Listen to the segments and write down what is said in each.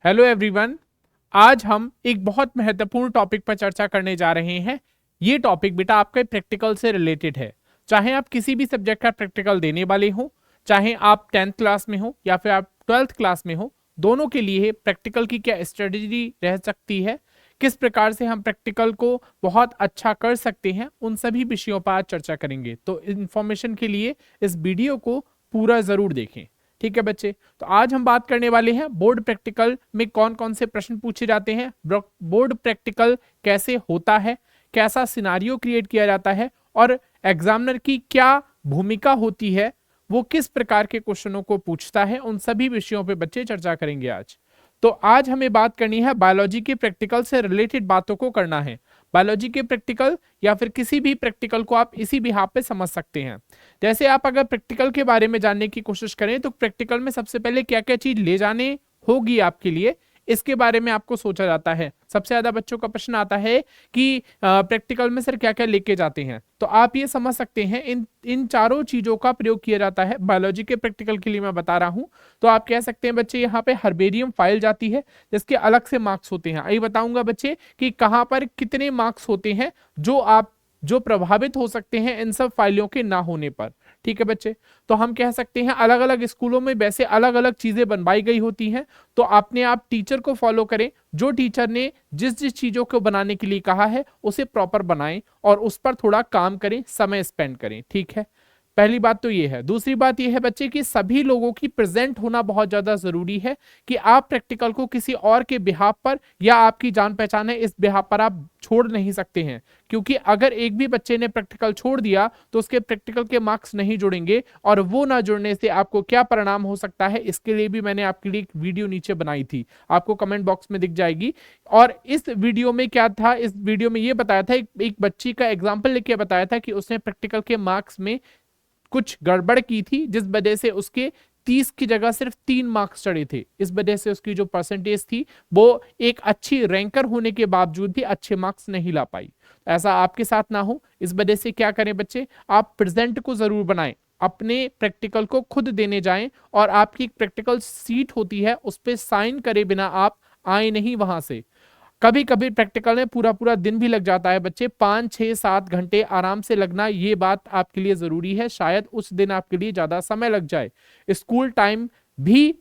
Hello everyone. आज हम एक बहुत महत्वपूर्ण टॉपिक पर चर्चा करने जा रहे हैं। ये टॉपिक बेटा आपके प्रैक्टिकल से रिलेटेड है। चाहे आप किसी भी सब्जेक्ट का प्रैक्टिकल देने वाले हो, चाहे आप 10th क्लास में हो या फिर आप 12th क्लास में हो, दोनों के लिए प्रैक्टिकल की क्या स्ट्रेटजी रह सकती है, किस प्रकार से हम प्रैक्टिकल को बहुत अच्छा कर सकते हैं, उन सभी विषयों पर आज चर्चा करेंगे। तो इन्फॉर्मेशन के लिए इस वीडियो को पूरा जरूर देखें। ठीक है बच्चे, तो आज हम बात करने वाले हैं बोर्ड प्रैक्टिकल में कौन कौन से प्रश्न पूछे जाते हैं, बोर्ड प्रैक्टिकल कैसे होता है, कैसा सिनारियो क्रिएट किया जाता है और एग्जामिनर की क्या भूमिका होती है, वो किस प्रकार के क्वेश्चनों को पूछता है, उन सभी विषयों पे बच्चे चर्चा करेंगे आज। तो आज हमें बात करनी है बायोलॉजी के प्रैक्टिकल से रिलेटेड बातों को करना है। बायोलॉजी के प्रैक्टिकल या फिर किसी भी प्रैक्टिकल को आप इसी बिहाफ पे समझ सकते हैं। जैसे आप अगर प्रैक्टिकल के बारे में जानने की कोशिश करें तो प्रैक्टिकल में सबसे पहले क्या क्या चीज ले जाने होगी आपके लिए, इसके बारे में आपको सोचा जाता है। सबसे ज्यादा बच्चों का प्रश्न आता है कि प्रैक्टिकल में सर क्या क्या लेके जाते हैं, तो आप ये समझ सकते हैं इन इन चारों चीजों का प्रयोग किया जाता है बायोलॉजी के प्रैक्टिकल के लिए। मैं बता रहा हूं तो आप कह सकते हैं बच्चे यहाँ पे हर्बेरियम फाइल जाती है जिसके अलग से मार्क्स होते हैं। यही बताऊंगा बच्चे कि कहां पर कितने मार्क्स होते हैं जो प्रभावित हो सकते हैं इन सब फाइलों के ना होने पर। ठीक है बच्चे, तो हम कह सकते हैं अलग अलग स्कूलों में वैसे अलग अलग चीजें बनवाई गई होती हैं, तो अपने आप टीचर को फॉलो करें। जो टीचर ने जिस जिस चीजों को बनाने के लिए कहा है उसे प्रॉपर बनाएं और उस पर थोड़ा काम करें, समय स्पेंड करें। ठीक है, पहली बात तो ये है। दूसरी बात ये है बच्चे कि सभी लोगों की प्रेजेंट होना बहुत ज्यादा जरूरी है कि आप प्रैक्टिकल को किसी और के बिहाफ पर या आपकी जान पहचान है इस बिहाफ पर आप छोड़ नहीं सकते हैं, क्योंकि अगर एक भी बच्चे ने प्रैक्टिकल छोड़ दिया तो उसके प्रैक्टिकल के मार्क्स नहीं जुड़ेंगे और वो ना जुड़ने से आपको क्या परिणाम हो सकता है, इसके लिए भी मैंने आपके लिए एक वीडियो नीचे बनाई थी, आपको कमेंट बॉक्स में दिख जाएगी। और इस वीडियो में क्या था, इस वीडियो में ये बताया था, एक बच्ची का एग्जाम्पल लेके बताया था कि उसने प्रैक्टिकल के मार्क्स में कुछ गड़बड़ की थी जिस वजह से उसके 30 की जगह सिर्फ 3 मार्क्स चढ़े थे। इस वजह से उसकी जो परसेंटेज थी वो एक अच्छी रैंकर होने के बावजूद भी अच्छे मार्क्स नहीं ला पाई। ऐसा आपके साथ ना हो, इस वजह से क्या करें बच्चे, आप प्रेजेंट को जरूर बनाएं, अपने प्रैक्टिकल को खुद देने जाएं और आपकी प्रैक्टिकल सीट होती है उस पर साइन करे बिना आप आए नहीं वहां से। कभी कभी प्रैक्टिकल में पूरा पूरा दिन भी लग जाता है बच्चे, 5 6 7 घंटे आराम से लगना, ये बात आपके लिए जरूरी है। शायद उस दिन आपके लिए ज्यादा समय लग जाए, स्कूल टाइम भी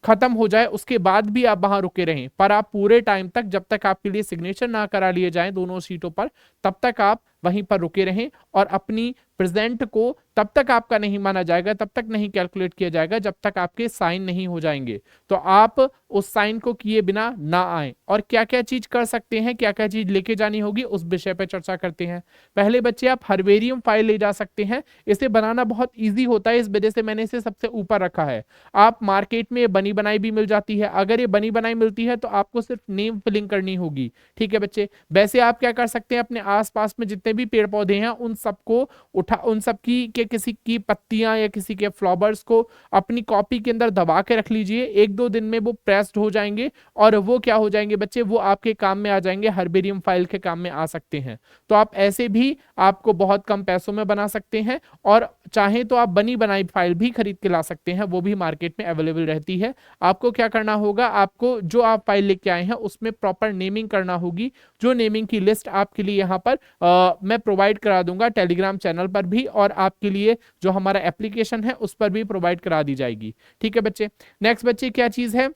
खत्म हो जाए उसके बाद भी आप वहां रुके रहें, पर आप पूरे टाइम तक, जब तक आपके लिए सिग्नेचर ना करा लिए जाएं दोनों सीटों पर, तब तक आप वहीं पर रुके रहें और अपनी प्रेजेंट को तब तक आपका नहीं माना जाएगा, तब तक नहीं कैलकुलेट किया जाएगा जब तक आपके साइन नहीं हो जाएंगे। तो आप उस साइन को किए बिना ना आए। और क्या क्या चीज कर सकते हैं, क्या क्या चीज लेके जानी होगी, उस विषय पर चर्चा करते हैं। पहले बच्चे आप हर्बेरियम फाइल ले जा सकते हैं। इसे बनाना बहुत ईजी होता है, इस वजह से मैंने इसे सबसे ऊपर रखा है। आप मार्केट में बनी बनाई भी मिल जाती है, अगर ये बनी बनाई मिलती है तो आपको सिर्फ नेम फिलिंग करनी होगी। ठीक है बच्चे, वैसे आप क्या कर सकते हैं, अपने आसपास में जितने भी पेड़ पौधे हैं उन सबको उठा, उन सब की के किसी की पत्तियां या किसी के फ्लावर्स को अपनी कॉपी के अंदर दबा के रख लीजिए। 1 2 दिन में वो प्रेस्ड हो जाएंगे और वो क्या हो जाएंगे बच्चे, वो आपके काम में आ जाएंगे, हर्बेरियम फाइल के काम में आ सकते हैं। तो आप ऐसे भी आपको बहुत कम पैसों में बना सकते हैं और चाहे तो आप बनी बनाई फाइल भी खरीद के ला सकते हैं, वो भी मार्केट में अवेलेबल रहती है। आपको क्या करना होगा, आपको जो आप फाइल लेके आए हैं उसमें प्रॉपर नेमिंग करना होगी। जो नेमिंग की लिस्ट आपके लिए यहाँ पर मैं प्रोवाइड करा दूंगा टेलीग्राम चैनल पर भी, और आपके लिए जो हमारा एप्लीकेशन है उस पर भी प्रोवाइड करा दी जाएगी। ठीक है बच्चे, नेक्स्ट बच्चे क्या चीज है,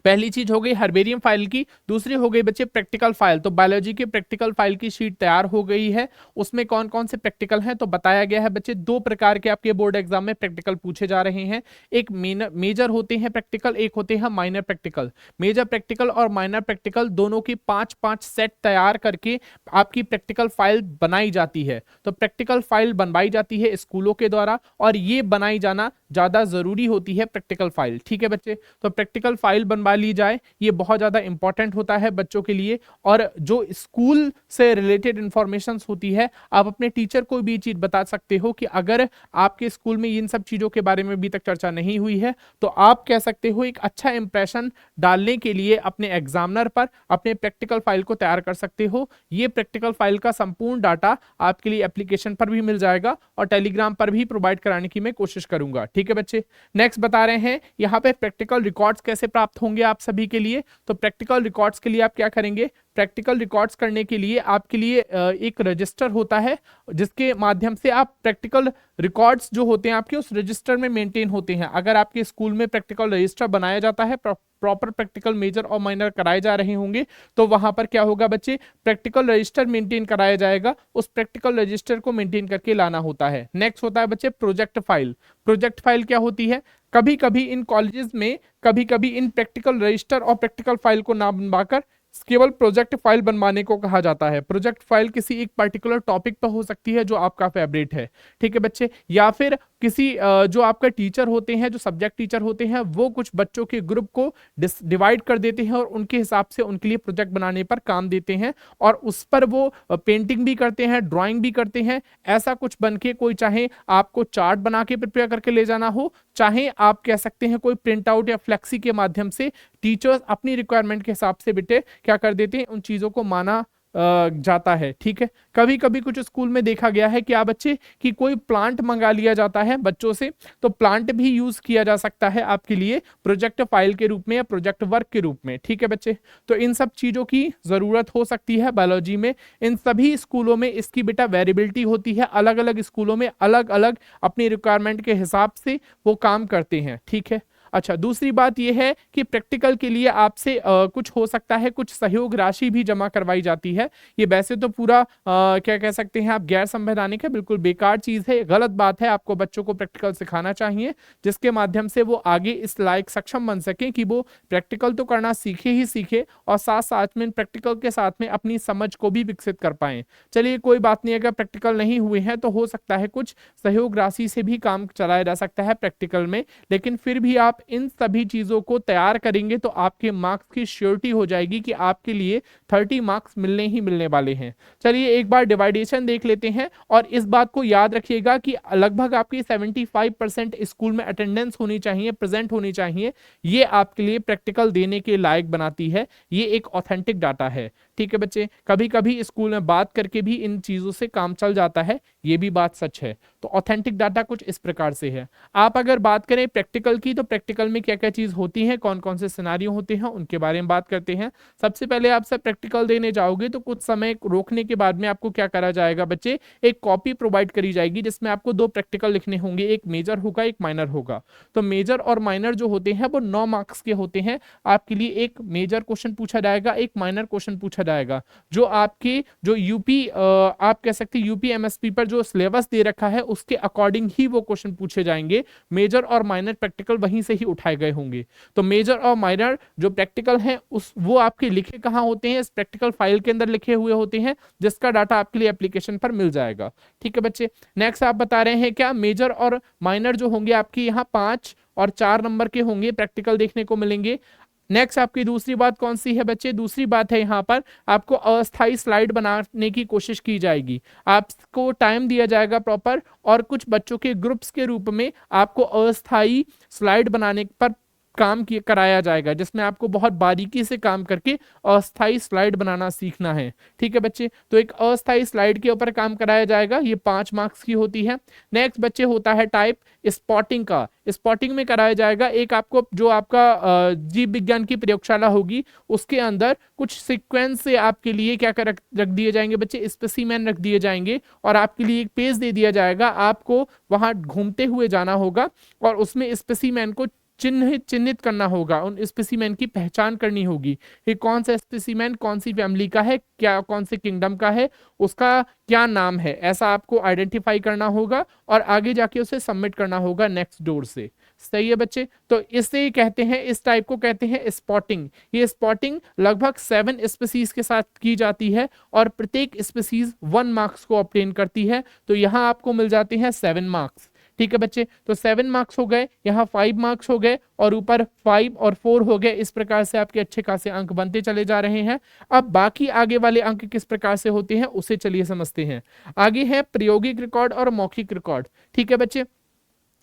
पहली चीज हो गई हर्बेरियम फाइल की, दूसरी हो गई बच्चे प्रैक्टिकल फाइल। तो बायोलॉजी के प्रैक्टिकल फाइल की शीट तैयार हो गई है, उसमें कौन कौन से प्रैक्टिकल हैं तो बताया गया है बच्चे। 2 प्रकार के आपके बोर्ड एग्जाम में प्रैक्टिकल पूछे जा रहे हैं, एक मेजर होते हैं प्रैक्टिकल, एक होते हैं माइनर प्रैक्टिकल। मेजर प्रैक्टिकल और माइनर प्रैक्टिकल दोनों की 5 5 सेट तैयार करके आपकी प्रैक्टिकल फाइल बनाई जाती है। तो प्रैक्टिकल फाइल बनवाई जाती है स्कूलों के द्वारा और ये बनाई जाना ज्यादा जरूरी होती है प्रैक्टिकल फाइल। ठीक है बच्चे, तो प्रैक्टिकल फाइल बनवा ली जाए, ये बहुत ज्यादा इंपॉर्टेंट होता है बच्चों के लिए। और जो स्कूल से रिलेटेड इंफॉर्मेशन होती है, आप अपने टीचर को भी चीज बता सकते हो कि अगर आपके स्कूल में इन सब चीजों के बारे में अभी तक चर्चा नहीं हुई है तो आप कह सकते हो एक अच्छा इंप्रेशन डालने के लिए अपने एग्जामिनर पर अपने प्रैक्टिकल फाइल को तैयार कर सकते हो। ये प्रैक्टिकल फाइल का संपूर्ण डाटा आपके लिए एप्लीकेशन पर भी मिल जाएगा और टेलीग्राम पर भी प्रोवाइड कराने की मैं कोशिश करूंगा। ठीक है बच्चे, नेक्स्ट बता रहे हैं यहाँ पे प्रैक्टिकल रिकॉर्ड्स कैसे प्राप्त होंगे। होंगे आप सभी के लिए। तो प्रैक्टिकल रिकॉर्ड्स के लिए आप क्या करेंगे, प्रैक्टिकल रिकॉर्ड्स करने के लिए आपके लिए एक रजिस्टर होता है जिसके माध्यम से आप प्रैक्टिकल रिकॉर्ड्स जो होते हैं आपके उस रजिस्टर में मेंटेन होते हैं। अगर आपके स्कूल में प्रैक्टिकल रजिस्टर बनाया जाता है, प्रॉपर प्रैक्टिकल मेजर और माइनर कराए जा रहे होंगे, तो वहां पर क्या होगा बच्चे, प्रैक्टिकल रजिस्टर मेंटेन कराया जाएगा, उस प्रैक्टिकल रजिस्टर को मेंटेन करके लाना होता है। नेक्स्ट होता है बच्चे प्रोजेक्ट फाइल। प्रोजेक्ट फाइल क्या होती है, कभी कभी इन कॉलेजेस में कभी कभी इन प्रैक्टिकल रजिस्टर और प्रैक्टिकल फाइल को ना बनवाकर केवल प्रोजेक्ट फाइल बनवाने को कहा जाता है। प्रोजेक्ट फाइल किसी एक पर्टिकुलर टॉपिक पर हो सकती है जो आपका फेवरेट है, ठीक है बच्चे, या फिर किसी जो आपका टीचर होते हैं, जो सब्जेक्ट टीचर होते हैं, वो कुछ बच्चों के ग्रुप को डिवाइड कर देते हैं और उनके हिसाब से उनके लिए प्रोजेक्ट बनाने पर काम देते हैं और उस पर वो पेंटिंग भी करते हैं, ड्राइंग भी करते हैं। ऐसा कुछ बन के कोई चाहे आपको चार्ट बना के प्रिपेयर करके ले जाना हो, चाहे आप कह सकते हैं कोई प्रिंट आउट या फ्लेक्सी के माध्यम से, टीचर्स अपनी रिक्वायरमेंट के हिसाब से बेटे क्या कर देते हैं, उन चीजों को माना जाता है, ठीक है। कभी कभी कुछ स्कूल में देखा गया है क्या बच्चे कि कोई प्लांट मंगा लिया जाता है बच्चों से, तो प्लांट भी यूज किया जा सकता है आपके लिए प्रोजेक्ट फाइल के रूप में या प्रोजेक्ट वर्क के रूप में, ठीक है बच्चे। तो इन सब चीजों की जरूरत हो सकती है बायोलॉजी में। इन सभी स्कूलों में इसकी बेटा वेरिएबिलिटी होती है, अलग अलग स्कूलों में अलग अलग अपनी रिक्वायरमेंट के हिसाब से वो काम करते हैं, ठीक है। अच्छा, दूसरी बात यह है कि प्रैक्टिकल के लिए आपसे कुछ हो सकता है, कुछ सहयोग राशि भी जमा करवाई जाती है। ये वैसे तो पूरा क्या कह सकते हैं आप, गैर संवैधानिक है, बिल्कुल बेकार चीज है, गलत बात है। आपको बच्चों को प्रैक्टिकल सिखाना चाहिए जिसके माध्यम से वो आगे इस लायक सक्षम बन सके कि वो प्रैक्टिकल तो करना सीखे ही सीखे और साथ साथ में प्रैक्टिकल के साथ में अपनी समझ को भी विकसित कर पाए। चलिए कोई बात नहीं, अगर प्रैक्टिकल नहीं हुए हैं तो हो सकता है कुछ सहयोग राशि से भी काम चलाया जा सकता है प्रैक्टिकल में, लेकिन फिर भी आप इन सभी चीजों को तैयार करेंगे तो आपके मार्क्स की श्योरिटी हो जाएगी कि आपके लिए 30 मार्क्स मिलने ही मिलने वाले हैं। चलिए एक बार डिवाइडेशन देख लेते हैं और इस बात को याद रखिएगा कि लगभग आपकी 75% स्कूल में अटेंडेंस होनी चाहिए, प्रेजेंट होनी चाहिए। ये आपके लिए प्रैक्टिकल देने के लायक बनाती है, ये एक ऑथेंटिक डाटा है, ठीक है बच्चे। कभी कभी स्कूल में बात करके भी इन चीजों से काम चल जाता है, ये भी बात सच है। तो ऑथेंटिक डाटा कुछ इस प्रकार से है। आप अगर बात करें प्रैक्टिकल की, तो प्रैक्टिकल में क्या क्या चीज होती है, कौन कौन से सिनारियो होते हैं, उनके बारे में बात करते हैं। सबसे पहले आप सब प्रैक्टिकल देने जाओगे तो कुछ समय रोकने के बाद में आपको क्या करा जाएगा बच्चे, एक कॉपी प्रोवाइड करी जाएगी जिसमें आपको 2 प्रैक्टिकल लिखने होंगे, एक मेजर होगा एक माइनर होगा। तो मेजर और माइनर जो होते हैं वो 9 मार्क्स के होते हैं। आपके लिए एक मेजर क्वेश्चन पूछा जाएगा, एक माइनर क्वेश्चन पूछा जाएगा। जो आपके जो यूपी आप कह सकते हैं यूपी एमएसपी पर जो सिलेबस दे रखा है उसके अकॉर्डिंग ही वो क्वेश्चन पूछे जाएंगे। मेजर और माइनर प्रैक्टिकल वहीं से ही उठाए गए होंगे। तो मेजर और माइनर जो प्रैक्टिकल हैं उस वो आपके लिखे कहाँ होते हैं, इस प्रैक्टिकल फाइल के अंदर लिखे हुए होते हैं जिसका डाटा आपके लिए एप्लीकेशन पर मिल जाएगा, ठीक है बच्चे। नेक्स्ट आप बता रहे हैं क्या, मेजर और माइनर जो होंगे आपके यहाँ 5 और 4 नंबर के होंगे, प्रैक्टिकल देखने को मिलेंगे। नेक्स्ट आपकी दूसरी बात कौन सी है बच्चे, दूसरी बात है यहाँ पर आपको अस्थाई स्लाइड बनाने की कोशिश की जाएगी। आपको टाइम दिया जाएगा प्रॉपर और कुछ बच्चों के ग्रुप्स के रूप में आपको अस्थाई स्लाइड बनाने पर काम कराया जाएगा, जिसमें आपको बहुत बारीकी से काम करके अस्थाई स्लाइड बनाना सीखना है, ठीक है बच्चे। तो एक अस्थाई स्लाइड के ऊपर काम कराया जाएगा, ये 5 मार्क्स की होती है। नेक्स्ट बच्चे होता है टाइप स्पॉटिंग का। स्पॉटिंग में कराया जाएगा एक आपको जो आपका जीव विज्ञान की प्रयोगशाला होगी उसके अंदर कुछ सीक्वेंस से आपके लिए क्या कर रख दिए जाएंगे बच्चे, स्पेसिमेन रख दिए जाएंगे और आपके लिए एक पेज दे दिया जाएगा। आपको वहां घूमते हुए जाना होगा और उसमें स्पेसिमेन को चिन्हित करना होगा, उन स्पेसिमेन की पहचान करनी होगी कि कौन सा स्पेसिमेन कौन सी फैमिली का है, क्या कौन से किंगडम का है, उसका क्या नाम है, ऐसा आपको आइडेंटिफाई करना होगा और आगे जाके उसे सबमिट करना होगा नेक्स्ट डोर से। सही है बच्चे। तो इससे कहते हैं, इस टाइप को कहते हैं स्पॉटिंग। ये स्पॉटिंग लगभग 7 स्पीसीज के साथ की जाती है और प्रत्येक स्पीसीज 1 मार्क्स को ऑब्टेन करती है। तो यहाँ आपको मिल जाते हैं 7 मार्क्स, ठीक है बच्चे। तो 7 मार्क्स हो गए, यहाँ 5 मार्क्स हो गए और ऊपर 5 और 4 हो गए। इस प्रकार से आपके अच्छे खासे अंक बनते चले जा रहे हैं। अब बाकी आगे वाले अंक किस प्रकार से होते हैं उसे चलिए समझते हैं। आगे है प्रायोगिक रिकॉर्ड और मौखिक रिकॉर्ड, ठीक है बच्चे।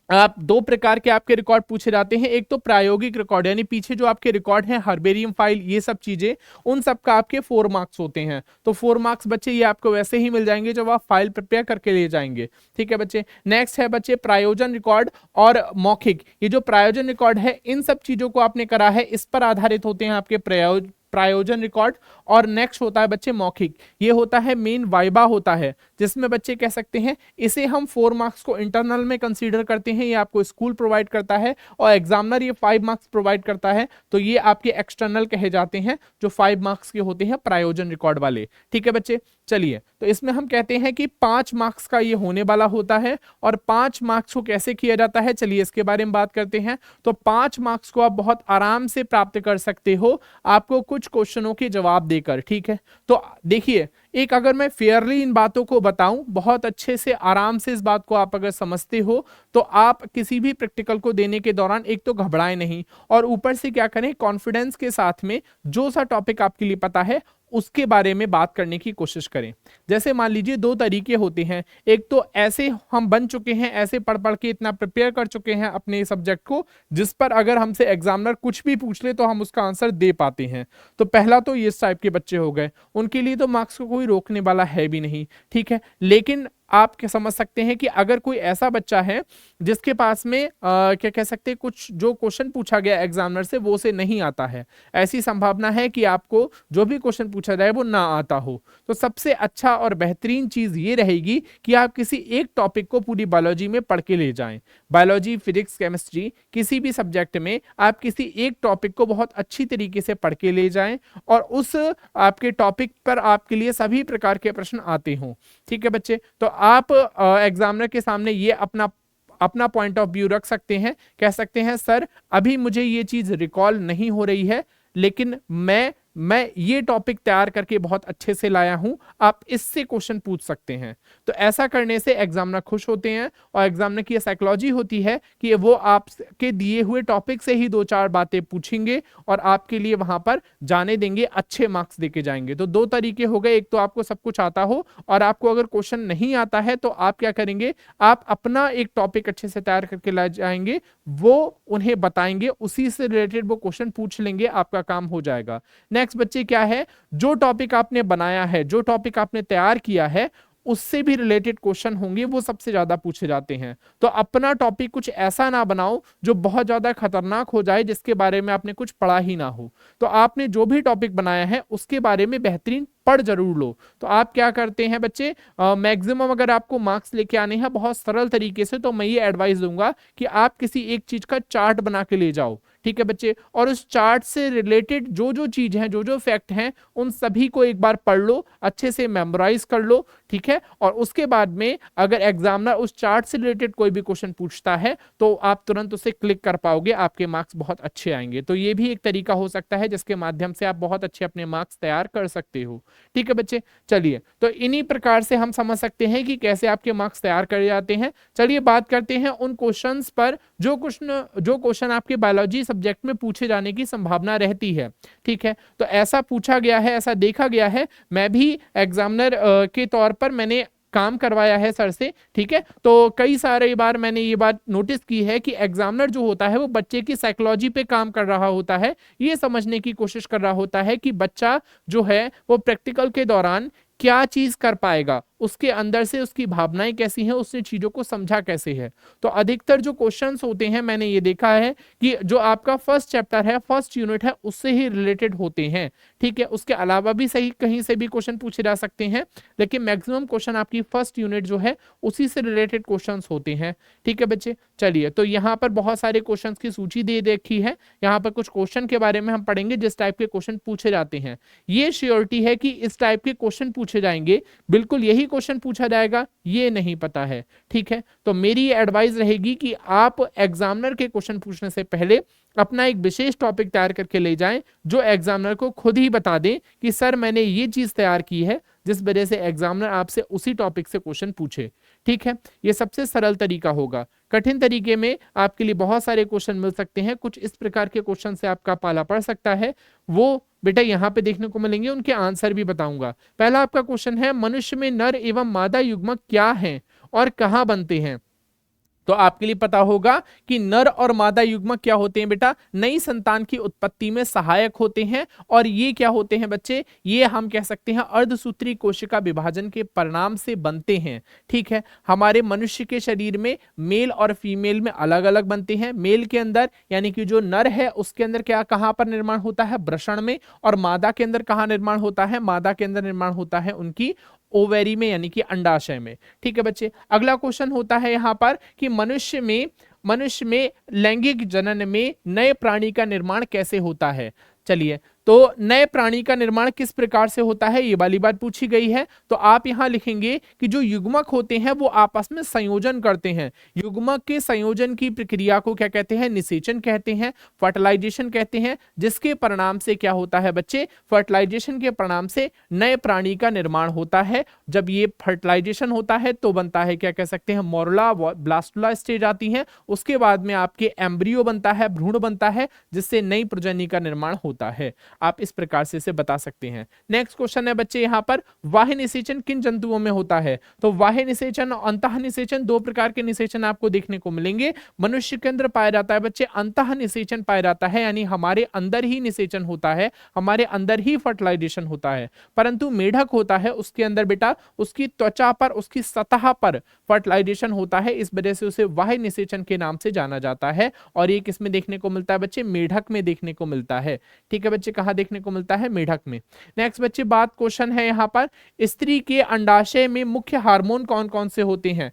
आप दो प्रकार के आपके रिकॉर्ड पूछे जाते हैं। एक तो प्रायोगिक रिकॉर्ड, यानी पीछे जो आपके रिकॉर्ड हैं, हर्बेरियम फाइल, ये सब चीजें, उन सब का आपके 4 मार्क्स होते हैं। तो 4 मार्क्स बच्चे ये आपको वैसे ही मिल जाएंगे जब आप फाइल प्रिपेयर करके ले जाएंगे। ठीक है बच्चे। नेक्स्ट है बच्चे प्रायोजन रिकॉर्ड और मौखिक। ये जो प्रायोजन रिकॉर्ड है, इन सब चीजों को आपने करा है, इस पर आधारित होते हैं आपके प्रायोजन रिकॉर्ड। और नेक्स्ट होता है बच्चे मौखिक। ये होता है मेन वाइबा होता है, जिसमें बच्चे कह सकते हैं इसे हम 4 मार्क्स को इंटरनल में कंसीडर करते हैं, ये आपको स्कूल प्रोवाइड करता है, और एग्जामिनर ये 5 मार्क्स प्रोवाइड करता है। तो ये आपके एक्सटर्नल कहे जाते हैं, जो 5 मार्क्स के होते हैं प्रायोजन रिकॉर्ड वाले। ठीक है बच्चे। चलिए, तो इसमें हम कहते हैं कि 5 मार्क्स का ये होने वाला होता है। और 5 मार्क्स को कैसे किया जाता है, चलिए इसके बारे में बात करते हैं। तो 5 मार्क्स को आप बहुत आराम से प्राप्त कर सकते हो, आपको कुछ क्वेश्चनों के जवाब देकर। ठीक है, तो देखिए, एक अगर मैं फेयरली इन बातों को बताऊं, बहुत अच्छे से आराम से इस बात को आप अगर समझते हो, तो आप किसी भी प्रैक्टिकल को देने के दौरान एक तो घबराएं नहीं, और ऊपर से क्या करें, कॉन्फिडेंस के साथ में जो सा टॉपिक आपके लिए पता है उसके बारे में बात करने की कोशिश करें। जैसे मान लीजिए 2 तरीके होते हैं। एक तो ऐसे हम बन चुके हैं, ऐसे पढ़ पढ़ के इतना प्रिपेयर कर चुके हैं अपने सब्जेक्ट को, जिस पर अगर हमसे एग्जामिनर कुछ भी पूछ ले तो हम उसका आंसर दे पाते हैं। तो पहला तो ये टाइप के बच्चे हो गए, उनके लिए तो मार्क्स को कोई रोकने वाला है भी नहीं। ठीक है, लेकिन आप क्या समझ सकते हैं कि अगर कोई ऐसा बच्चा है जिसके पास में क्या कह सकते हैं, कुछ जो क्वेश्चन पूछा गया एग्जामिनर से वो से नहीं आता है, ऐसी संभावना है कि आपको जो भी क्वेश्चन पूछा जाए वो ना आता हो। तो सबसे अच्छा और बेहतरीन चीज ये रहेगी कि आप किसी एक टॉपिक को पूरी बायोलॉजी में पढ़ के ले जाएं। बायोलॉजी, फिजिक्स, केमिस्ट्री, किसी भी सब्जेक्ट में आप किसी एक टॉपिक को बहुत अच्छी तरीके से पढ़ के ले जाएं, और उस आपके टॉपिक पर आपके लिए सभी प्रकार के प्रश्न आते हों। ठीक है बच्चे। तो आप एग्जामिनर के सामने ये अपना अपना पॉइंट ऑफ व्यू रख सकते हैं, कह सकते हैं सर अभी मुझे ये चीज रिकॉल नहीं हो रही है, लेकिन मैं ये टॉपिक तैयार करके बहुत अच्छे से लाया हूं, आप इससे क्वेश्चन पूछ सकते हैं। तो ऐसा करने से एग्जामिनर खुश होते हैं, और एग्जामिनर की साइकोलॉजी होती है कि वो आपके दिए हुए टॉपिक से ही 2-4 बातें पूछेंगे और आपके लिए वहां पर जाने देंगे, अच्छे मार्क्स देके जाएंगे। तो 2 तरीके हो गए, एक तो आपको सब कुछ आता हो, और आपको अगर क्वेश्चन नहीं आता है तो आप क्या करेंगे, आप अपना एक टॉपिक अच्छे से तैयार करके ला जाएंगे, वो उन्हें बताएंगे, उसी से रिलेटेड वो क्वेश्चन पूछ लेंगे, आपका काम हो जाएगा। नेक्स्ट बच्चे क्या है, जो टॉपिक आपने बनाया है, जो टॉपिक आपने तैयार किया है, उससे भी रिलेटेड क्वेश्चन होंगे, वो सबसे ज्यादा पूछे जाते हैं। तो अपना टॉपिक कुछ ऐसा ना बनाओ जो बहुत ज्यादा खतरनाक हो जाए, जिसके बारे में आपने कुछ पढ़ा ही ना हो। तो आपने जो भी टॉपिक बनाया है उसके बारे में बेहतरीन पढ़ जरूर लो। तो आप क्या करते हैं बच्चे, मैक्सिमम अगर आपको मार्क्स लेके आने हैं बहुत सरल तरीके से, तो मैं ये एडवाइस दूंगा कि आप किसी एक चीज का चार्ट बना के ले जाओ। ठीक है बच्चे, और उस चार्ट से रिलेटेड जो जो चीज है, जो जो फैक्ट हैं, उन सभी को एक बार पढ़ लो, अच्छे से मेमोराइज कर लो। ठीक है, और उसके बाद में अगर एग्जामिनर उस चार्ट से रिलेटेड कोई भी क्वेश्चन पूछता है तो आप तुरंत उसे क्लिक कर पाओगे, आपके मार्क्स बहुत अच्छे आएंगे। तो ये भी एक तरीका हो सकता है जिसके माध्यम से आप बहुत अच्छे अपने मार्क्स तैयार कर सकते हो। ठीक है बच्चे, चलिए, तो इन्हीं प्रकार से हम समझ सकते हैं कि कैसे आपके मार्क्स तैयार करे जाते हैं। चलिए बात करते हैं उन क्वेश्चंस पर जो क्वेश्चन आपके बायोलॉजी सब्जेक्ट में पूछे जाने की संभावना रहती है। ठीक है, तो ऐसा पूछा गया है, ऐसा देखा गया है, मैं भी एग्जामिनर के तौर पर मैंने काम करवाया है सर से। ठीक है, तो कई सारे बार मैंने ये बात नोटिस की है कि एग्जामिनर जो होता है वो बच्चे की साइकोलॉजी पे काम कर रहा होता है, ये समझने की कोशिश कर रहा होता है कि बच्चा जो है वो प्रैक्टिकल के दौरान क्या चीज कर पाएगा, उसके अंदर से उसकी भावनाएं कैसी हैं, उसने चीजों को समझा कैसे है। तो अधिकतर जो क्वेश्चंस होते हैं मैंने ये देखा है कि जो आपका फर्स्ट चैप्टर है, फर्स्ट यूनिट है, उससे ही रिलेटेड होते हैं। ठीक है, उसके अलावा भी सही कहीं से भी क्वेश्चन पूछे जा सकते हैं, लेकिन मैक्सिमम क्वेश्चन आपकी फर्स्ट यूनिट जो है उसी से रिलेटेड क्वेश्चन होते हैं। ठीक है बच्चे, चलिए, तो यहाँ पर बहुत सारे क्वेश्चन की सूची दे देखी है, यहाँ पर कुछ क्वेश्चन के बारे में हम पढ़ेंगे जिस टाइप के क्वेश्चन पूछे जाते हैं। ये श्योरिटी है कि इस टाइप के क्वेश्चन पूछे जाएंगे, बिल्कुल यही क्वेश्चन पूछा जाएगा ये नहीं पता है। ठीक है, तो मेरी एडवाइस रहेगी कि आप एग्जामिनर के क्वेश्चन पूछने से पहले अपना एक विशेष टॉपिक तैयार करके ले जाएं, जो एग्जामिनर को खुद ही बता दें कि सर मैंने ये चीज तैयार की है, जिस वजह से एग्जामिनर आपसे उसी टॉपिक से क्वेश्चन पूछे। ठीक है, ये सबसे सरल तरीका होगा। कठिन तरीके में आपके लिए बहुत सारे क्वेश्चन मिल सकते हैं, कुछ इस प्रकार के क्वेश्चन से आपका पाला पड़ सकता है, वो बेटा यहाँ पे देखने को मिलेंगे, उनके आंसर भी बताऊंगा। पहला आपका क्वेश्चन है, मनुष्य में नर एवं मादा युग्मक क्या हैं और कहाँ बनते हैं। तो आपके लिए पता होगा कि नर और मादा युग्मक क्या होते हैं बेटा, नई संतान की उत्पत्ति में सहायक होते हैं। और ये क्या होते हैं बच्चे, ये हम कह सकते हैं अर्धसूत्री कोशिका विभाजन के परिणाम से बनते हैं। ठीक है, हमारे मनुष्य के शरीर में मेल और फीमेल में अलग अलग बनते हैं। मेल के अंदर यानी कि जो नर है उसके अंदर क्या कहां पर निर्माण होता है, वृषण में। और मादा के अंदर कहां निर्माण होता है, मादा के अंदर निर्माण होता है उनकी ओवेरी में यानी कि अंडाशय में। ठीक है बच्चे, अगला क्वेश्चन होता है यहां पर कि मनुष्य में लैंगिक जनन में नए प्राणी का निर्माण कैसे होता है। चलिए, तो नए प्राणी का निर्माण किस प्रकार से होता है, ये वाली बात पूछी गई है। तो आप यहां लिखेंगे कि जो युग्मक होते हैं वो आपस में संयोजन करते हैं। युग्मक के संयोजन की प्रक्रिया को क्या कहते हैं, निषेचन कहते हैं, फर्टिलाइजेशन कहते हैं, जिसके परिणाम से क्या होता है बच्चे, फर्टिलाइजेशन के परिणाम से नए प्राणी का निर्माण होता है। जब ये फर्टिलाइजेशन होता है तो बनता है, क्या कह सकते हैं, मोरुला ब्लास्टुला स्टेज आती है। उसके बाद में आपके एम्ब्रियो बनता है, भ्रूण बनता है, जिससे नई प्रजननी का निर्माण होता है। आप इस प्रकार से इसे बता सकते हैं। नेक्स्ट क्वेश्चन है बच्चे यहाँ पर, बाह्य निषेचन किन जंतुओं में होता है। तो बाह्य निषेचन और अंतः निषेचन, दो प्रकार के निषेचन आपको देखने को मिलेंगे। मनुष्य के अंदर पाया जाता है बच्चे अंतः निषेचन पाया जाता है, यानी हमारे अंदर ही निषेचन होता है, हमारे अंदर ही फर्टिलाइजेशन होता है। परंतु मेढक होता है उसके अंदर बेटा उसकी त्वचा पर, उसकी सतह पर फर्टिलाइजेशन होता है, इस वजह से उसे बाह्य निषेचन के नाम से जाना जाता है। और ये किसमें देखने को मिलता है बच्चे, मेढक में देखने को मिलता है। ठीक है बच्चे, कहां देखने को मिलता है, मेढक में। नेक्स्ट बच्चे बात क्वेश्चन है यहां पर, स्त्री के अंडाशय में मुख्य हार्मोन कौन कौन से होते हैं।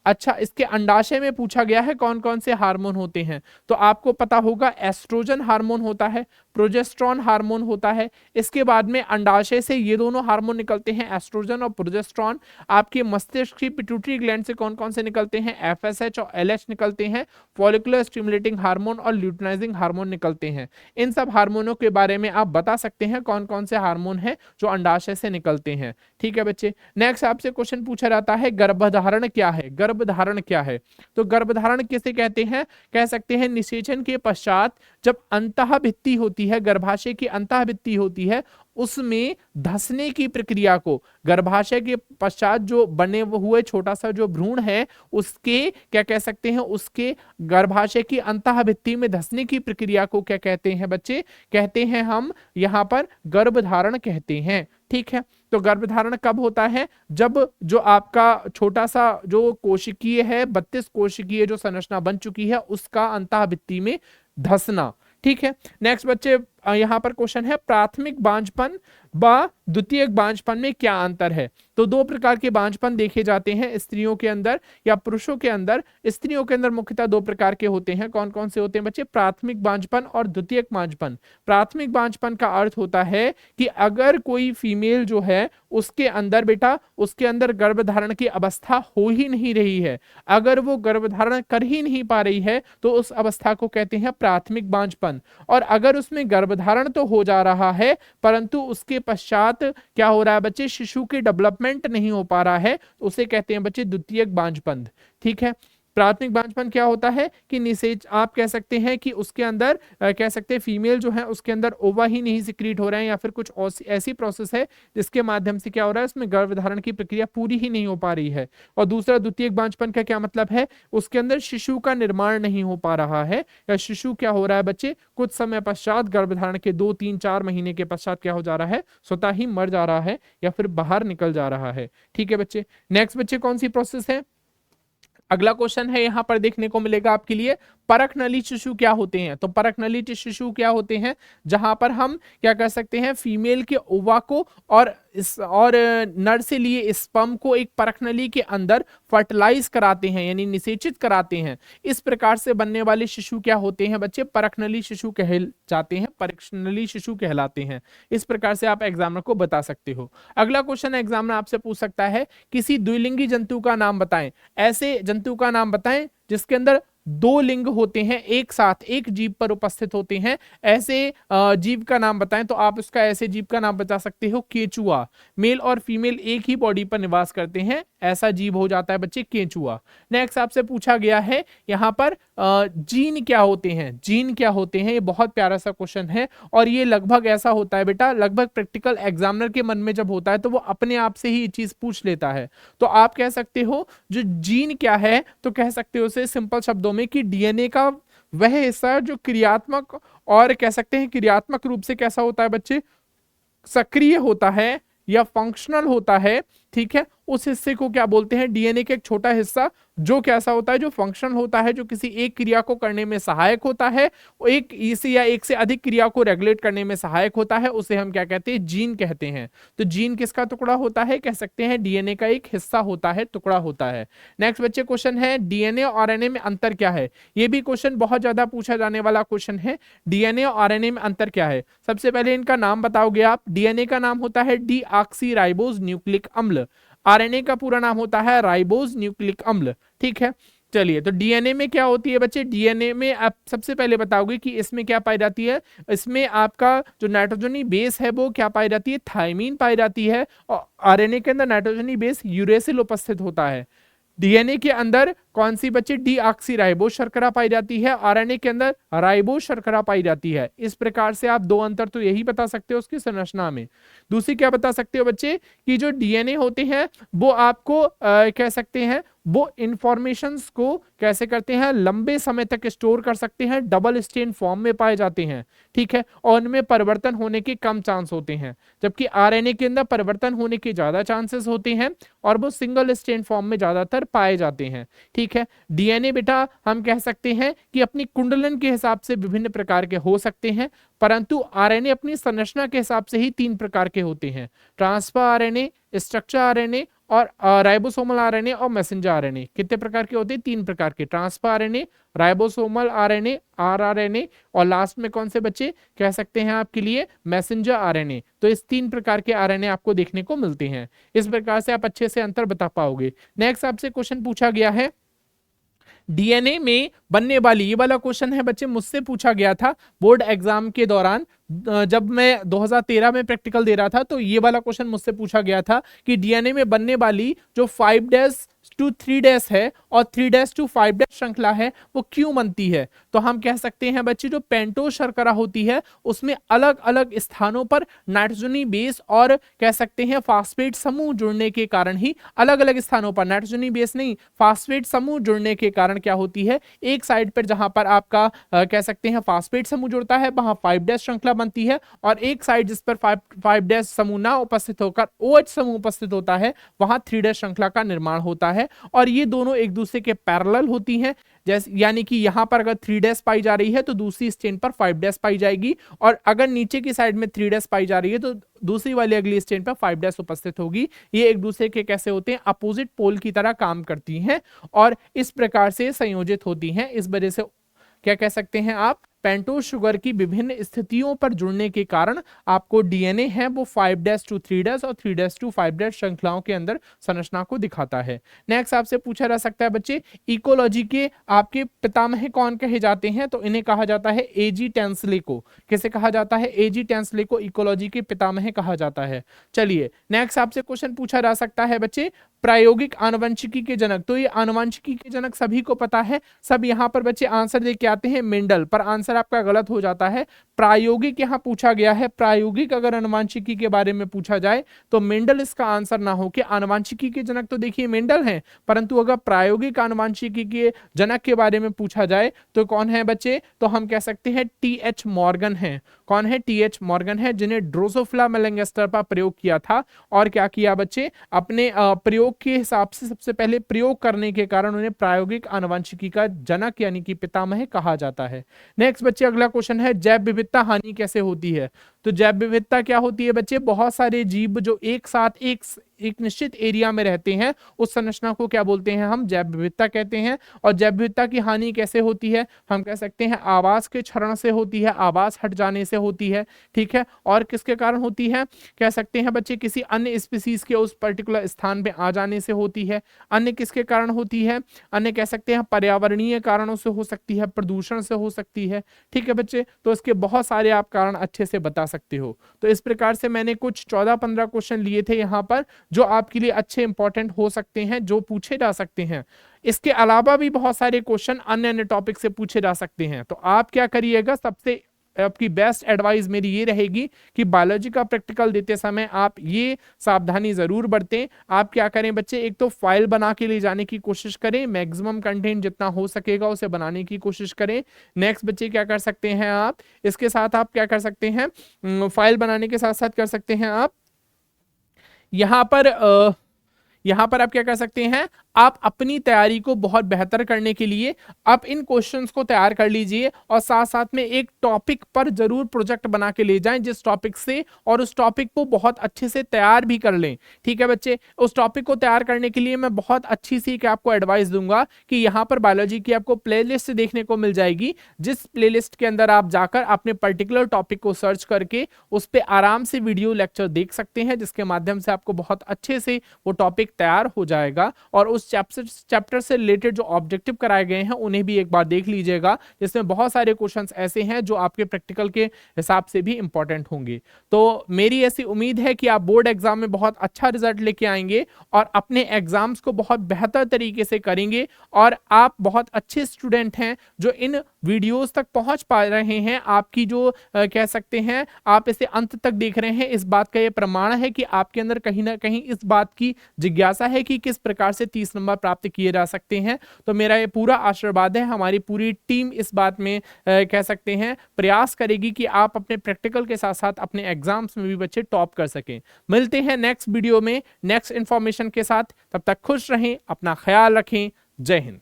अच्छा, इसके अंडाशय में पूछा गया है कौन कौन से हार्मोन होते हैं। तो आपको पता होगा एस्ट्रोजन हार्मोन होता है, प्रोजेस्टेरॉन हार्मोन होता है। इसके बाद में अंडाशय से ये दोनों हार्मोन निकलते हैं, एस्ट्रोजन और प्रोजेस्टेरॉन। आपके मस्तिष्क की पिट्यूटरी ग्लैंड से कौन कौन से निकलते हैं, एफएसएच और एलएच निकलते हैं। फॉलिकुलर स्टिमुलेटिंग हार्मोन और ल्यूटिनाइजिंग हार्मोन निकलते हैं। इन सब हार्मोनों के बारे में आप बता सकते हैं कौन कौन से हार्मोन है जो अंडाशय से निकलते हैं। ठीक है बच्चे, नेक्स्ट आपसे क्वेश्चन पूछा जाता है गर्भधारण क्या है। गर्भधारण क्या है, तो गर्भधारण किसे कहते हैं, कह सकते हैं निषेचन के पश्चात जब अंतः भित्ति होती है, गर्भाशय की अंतः भित्ति होती है, उसमें धंसने की प्रक्रिया को, गर्भाशय के पश्चात जो बने हुए छोटा सा जो भ्रूण है उसके क्या कह सकते हैं, उसके गर्भाशय की अंतः भित्ति में धंसने की प्रक्रिया को क्या कहते हैं बच्चे, कहते हैं हम यहाँ पर गर्भधारण कहते हैं। ठीक है, तो गर्भधारण कब होता है, जब जो आपका छोटा सा जो कोशिकीय है, 32 कोशिकीय जो संरचना बन चुकी है उसका अंतः भित्ति में धंसना। ठीक है, नेक्स्ट बच्चे यहां पर क्वेश्चन है, प्राथमिक बांझपन व द्वितीयक बांझपन में क्या अंतर है। तो दो प्रकार के बांझपन देखे जाते हैं स्त्रियों के अंदर या पुरुषों के अंदर। स्त्रियों के अंदर मुख्यतः दो प्रकार के होते हैं, कौन कौन से होते हैं बच्चे, प्राथमिक बांझपन और द्वितीयक बांझपन। प्राथमिक बांझपन का अर्थ होता है कि अगर कोई फीमेल जो है उसके अंदर बेटा उसके अंदर गर्भधारण की अवस्था हो ही नहीं रही है, अगर वो गर्भधारण कर ही नहीं पा रही है तो उस अवस्था को कहते हैं प्राथमिक बांझपन। और अगर उसमें गर्भधारण तो हो जा रहा है परंतु उसके पश्चात क्या हो रहा है बच्चे, शिशु के डेवलपमेंट नहीं हो पा रहा है, तो उसे कहते हैं बच्चे द्वितीयक बांझपन। ठीक है, प्राथमिक बांझपन क्या होता है कि निषेच, आप कह सकते हैं कि उसके अंदर कह सकते हैं फीमेल जो है उसके अंदर ओवा ही नहीं सिक्रीट हो रहे हैं या फिर कुछ ऐसी प्रोसेस है जिसके माध्यम से क्या हो रहा है, उसमें गर्भधारण की प्रक्रिया पूरी ही नहीं हो पा रही है। और दूसरा द्वितीयक बांझपन का क्या मतलब है, उसके अंदर शिशु का निर्माण नहीं हो पा रहा है, या शिशु क्या हो रहा है बच्चे, कुछ समय पश्चात गर्भधारण के 2, 3, 4 महीने के पश्चात क्या हो जा रहा है, स्वतः ही मर जा रहा है या फिर बाहर निकल जा रहा है। ठीक है बच्चे, नेक्स्ट बच्चे कौन सी प्रोसेस है, अगला क्वेश्चन है यहां पर देखने को मिलेगा आपके लिए, परख नली शिशु क्या होते हैं। तो परख नली शिशु क्या होते हैं, जहां पर हम क्या कर सकते हैं, फीमेल के ओवा को और नर से लिए स्पर्म को एक परख नली के अंदर फर्टिलाइज कराते हैं यानी निषेचित कराते हैं। इस प्रकार से बनने वाले शिशु क्या होते हैं बच्चे, परख नली शिशु कह जाते हैं, परख नली शिशु कहलाते हैं। इस प्रकार से आप एग्जामिनर को बता सकते हो। अगला क्वेश्चन एग्जामिनर आपसे पूछ सकता है, किसी द्विलिंगी जंतु का नाम बताएं। ऐसे जंतु का नाम बताएं जिसके अंदर दो लिंग होते हैं एक साथ एक जीव पर उपस्थित होते हैं, ऐसे जीव का नाम बताएं तो आप उसका ऐसे जीव का नाम बता सकते हो केचुआ। मेल और फीमेल एक ही बॉडी पर निवास करते हैं, ऐसा जीव हो जाता है बच्चे केचुआ। नेक्स्ट आपसे पूछा गया है यहाँ पर जीन क्या होते हैं, जीन क्या होते हैं, ये बहुत प्यारा सा क्वेश्चन है और ये लगभग ऐसा होता है बेटा, लगभग प्रैक्टिकल एग्जामिनर के मन में जब होता है तो वो अपने आप से ही ये चीज पूछ लेता है। तो आप कह सकते हो जो जीन क्या है, तो कह सकते हो उसे सिंपल शब्दों में कि डीएनए का वह हिस्सा जो क्रियात्मक और कह सकते हैं क्रियात्मक रूप से कैसा होता है बच्चे, सक्रिय होता है या फंक्शनल होता है, ठीक है, उस हिस्से को क्या बोलते हैं, डीएनए का एक छोटा हिस्सा जो कैसा होता है, जो फंक्शन होता है, जो किसी एक क्रिया को करने में सहायक होता है, एक इसे या एक से अधिक क्रिया को रेगुलेट करने में सहायक होता है, उसे हम क्या कहते हैं, जीन कहते हैं। तो जीन किसका टुकड़ा होता है, कह सकते हैं डीएनए का एक हिस्सा होता है, टुकड़ा होता है। नेक्स्ट बच्चे क्वेश्चन है डीएनए और आरएनए में अंतर क्या है। ये भी क्वेश्चन बहुत ज्यादा पूछा जाने वाला क्वेश्चन है, डीएनए और आरएनए में अंतर क्या है। सबसे पहले इनका नाम बताओगे आप, डीएनए का नाम होता है डीऑक्सीराइबोज न्यूक्लिक अम्ल, आरएनए का पूरा नाम होता है राइबोज न्यूक्लिक अम्ल, ठीक है। चलिए, तो डीएनए में क्या होती है बच्चे, डीएनए में आप सबसे पहले बताओगे कि इसमें क्या पाई जाती है, इसमें आपका जो नाइट्रोजनी बेस है वो क्या पाई जाती है, थायमीन पाई जाती है, और आरएनए के अंदर नाइट्रोजनी बेस यूरेसिल उपस्थित होता है। डीएनए के अंदर कौन सी बच्चे, डीऑक्सीराइबोज शर्करा पाई जाती है, आरएनए के अंदर राइबोज शर्करा पाई जाती है। इस प्रकार से आप दो अंतर तो यही बता सकते हो उसकी संरचना में। दूसरी क्या बता सकते हो बच्चे कि जो डीएनए होते हैं वो आपको कह सकते हैं वो इंफॉर्मेशंस को कैसे करते हैं, लंबे समय तक स्टोर कर सकते हैं, डबल स्ट्रेन फॉर्म में पाए जाते हैं, ठीक है, और उनमें परिवर्तन होने के कम चांस होते हैं, जबकि आरएनए के अंदर परिवर्तन होने के ज्यादा चांसेस होते हैं और वो सिंगल स्ट्रेन फॉर्म में ज्यादातर पाए जाते हैं, ठीक है। डीएनए बेटा हम कह सकते हैं कि अपनी कुंडलन के हिसाब से विभिन्न प्रकार के हो सकते हैं, परंतु आरएनए अपनी संरचना के हिसाब से ही तीन प्रकार के होते हैं, ट्रांसफर आरएनए, स्ट्रक्चर आरएनए और राइबोसोमल आरएनए और मैसेंजर आरएनए। कितने प्रकार के होते हैं, तीन प्रकार के, transfer RNA, ribosomal RNA, rRNA, और लास्ट में कौन से बच्चे कह सकते हैं आपके लिए, मैसेंजर आरएनए। तो इस तीन प्रकार के आरएनए आपको देखने को मिलते हैं। इस प्रकार से आप अच्छे से अंतर बता पाओगे। नेक्स्ट आपसे क्वेश्चन पूछा गया है डीएनए में बनने वाली, ये वाला क्वेश्चन है बच्चे मुझसे पूछा गया था बोर्ड एग्जाम के दौरान, जब मैं 2013 में प्रैक्टिकल दे रहा था तो ये वाला क्वेश्चन मुझसे पूछा गया था कि डीएनए में बनने वाली जो 5' to 3' है और 3' to 5' श्रृंखला है वो क्यों बनती है। तो हम कह सकते हैं बच्चे जो पेंटोज शर्करा होती है उसमें अलग अलग स्थानों पर नाइट्रोजनी बेस और कह सकते हैं फास्फेट समूह जुड़ने के कारण ही, अलग अलग स्थानों पर नाइट्रोजनी बेस नहीं फास्फेट समूह जुड़ने के कारण क्या होती है, एक साइड पर जहां पर आपका कह सकते हैं फास्फेट समूह जुड़ता है वहां 5' श्रृंखला बनती है, और एक साइड जिस पर 5' समूह ना उपस्थित होकर OH समूह उपस्थित होता है वहां 3' श्रृंखला का निर्माण होता है, और ये दोनों एक दूसरे के पैरेलल होती हैं। जैसे यानी कि यहां पर अगर 3' पाई जा रही है तो दूसरी स्टेन पर 5' पाई जाएगी, और अगर नीचे की साइड में 3' पाई जा रही है तो दूसरी वाली अगली स्टेन पर 5' उपस्थित होगी। ये एक दूसरे के कैसे होते हैं, अपोजिट पोल की तरह काम करती हैं और इस प्रकार से संयोजित होती हैं। इस वजह से क्या कह सकते हैं आप, पेंटोज शुगर की विभिन्न स्थितियों पर जुड़ने के कारण आपको डीएनए है वो 5' to 3' और 3' to 5' श्रृंखलाओं के अंदर संरचना को दिखाता है। नेक्स्ट आपसे पूछा जा सकता है बच्चे इकोलॉजी के आपके पितामह कौन कहे जाते हैं, तो इन्हें कहा जाता है एजी टेंसले को। किसे कहा जाता है, एजी टेंसले को इकोलॉजी के पितामह कहा जाता है। चलिए नेक्स्ट आपसे क्वेश्चन पूछा जा सकता है बच्चे प्रायोगिक आनुवंशिकी के जनक, तो ये आनुवंशिकी के जनक सभी को पता है, सब यहाँ पर बच्चे आंसर दे के आते हैं मेंडल, पर आंसर आपका गलत हो जाता है। प्रायोगिक यहाँ पूछा गया है, प्रायोगिक अगर आनुवंशिकी के बारे में पूछा जाए तो मेंडल इसका आंसर ना हो कि आनुवंशिकी के जनक तो देखिए मेंडल हैं, परंतु अगर प्रायोगिक आनुवंशिकी के जनक के बारे में पूछा जाए तो कौन है बच्चे, तो हम कह सकते हैं TH मॉर्गन है। कौन है, TH मॉर्गन है, जिन्हें ड्रोसोफिला मेलेंगेस्टर पर प्रयोग किया था, और क्या किया बच्चे, अपने प्रयोग के हिसाब से सबसे पहले प्रयोग करने के कारण उन्हें प्रायोगिक आनुवंशिकी का जनक यानी कि पितामह कहा जाता है। नेक्स्ट बच्चे अगला क्वेश्चन है जैव विविधता हानि कैसे होती है। तो जैव विविधता क्या होती है बच्चे, बहुत सारे जीव जो एक साथ एक निश्चित एरिया में रहते हैं उस संरचना को क्या बोलते हैं, हम जैव विविधता कहते हैं। और जैव विविधता की हानि कैसे होती है, हम कह सकते हैं आवास के क्षरण से होती है, आवास हट जाने से होती है, ठीक है। और किसके कारण होती है, कह सकते हैं बच्चे किसी अन्य स्पीसीज के उस पर्टिकुलर स्थान पे आ जाने से होती है। अन्य किसके कारण होती है, अन्य कह सकते हैं पर्यावरणीय कारणों से हो सकती है, प्रदूषण से हो सकती है, ठीक है बच्चे। तो इसके बहुत सारे आप कारण अच्छे से बता सकते हो। तो इस प्रकार से मैंने कुछ 14-15 क्वेश्चन लिए थे यहाँ पर जो आपके लिए अच्छे इंपॉर्टेंट हो सकते हैं, जो पूछे जा सकते हैं। इसके अलावा भी बहुत सारे क्वेश्चन अन्य अन्य टॉपिक से पूछे जा सकते हैं। तो आप क्या करिएगा, सबसे आपकी बेस्ट एडवाइस मेरी ये रहेगी कि बायोलॉजी का प्रैक्टिकल देते समय आप ये सावधानी जरूर बरतें। आप क्या करें बच्चे, एक तो फाइल बना के ले जाने की कोशिश करें, मैक्सिमम कंटेंट जितना हो सकेगा उसे बनाने की कोशिश करें। नेक्स्ट बच्चे क्या कर सकते हैं आप, इसके साथ आप क्या कर सकते हैं, फाइल बनाने के साथ साथ कर सकते हैं आप यहाँ पर आप क्या कर सकते हैं, आप अपनी तैयारी को बहुत बेहतर करने के लिए आप इन क्वेश्चंस को तैयार कर लीजिए और साथ साथ में एक टॉपिक पर जरूर प्रोजेक्ट बना के ले जाएं जिस टॉपिक से, और उस टॉपिक को बहुत अच्छे से तैयार भी कर लें, ठीक है बच्चे। उस टॉपिक को तैयार करने के लिए मैं बहुत अच्छी सी आपको एडवाइस दूंगा कि यहाँ पर बायोलॉजी की आपको प्लेलिस्ट देखने को मिल जाएगी, जिस प्लेलिस्ट के अंदर आप जाकर अपने पर्टिकुलर टॉपिक को सर्च करके उस पर आराम से वीडियो लेक्चर देख सकते हैं, जिसके माध्यम से आपको बहुत अच्छे से वो टॉपिक तैयार हो जाएगा। और उस चैप्टर से रिलेटेड जो ऑब्जेक्टिव कराए गए हैं उन्हें भी एक बार देख लीजिएगा, जिसमें बहुत सारे क्वेश्चंस ऐसे हैं जो आपके प्रैक्टिकल के हिसाब से भी इंपॉर्टेंट होंगे। तो मेरी ऐसी उम्मीद है कि आप बोर्ड एग्जाम में बहुत अच्छा रिजल्ट लेके आएंगे और अपने एग्जाम्स को बहुत बेहतर तरीके से करेंगे, और आप बहुत अच्छे स्टूडेंट हैं जो इन वीडियोस तक पहुंच पा रहे हैं। आपकी जो कह सकते हैं आप इसे अंत तक देख रहे हैं, इस बात का ये प्रमाण है कि आपके अंदर कहीं ना कहीं इस बात की जिज्ञासा है कि किस प्रकार से 30 नंबर प्राप्त किए जा सकते हैं। तो मेरा ये पूरा आशीर्वाद है, हमारी पूरी टीम इस बात में कह सकते हैं प्रयास करेगी कि आप अपने प्रैक्टिकल के साथ साथ अपने एग्जाम्स में भी बच्चे टॉप कर सकें। मिलते हैं नेक्स्ट वीडियो में नेक्स्ट इंफॉर्मेशन के साथ, तब तक खुश रहें, अपना ख्याल रखें। जय हिंद।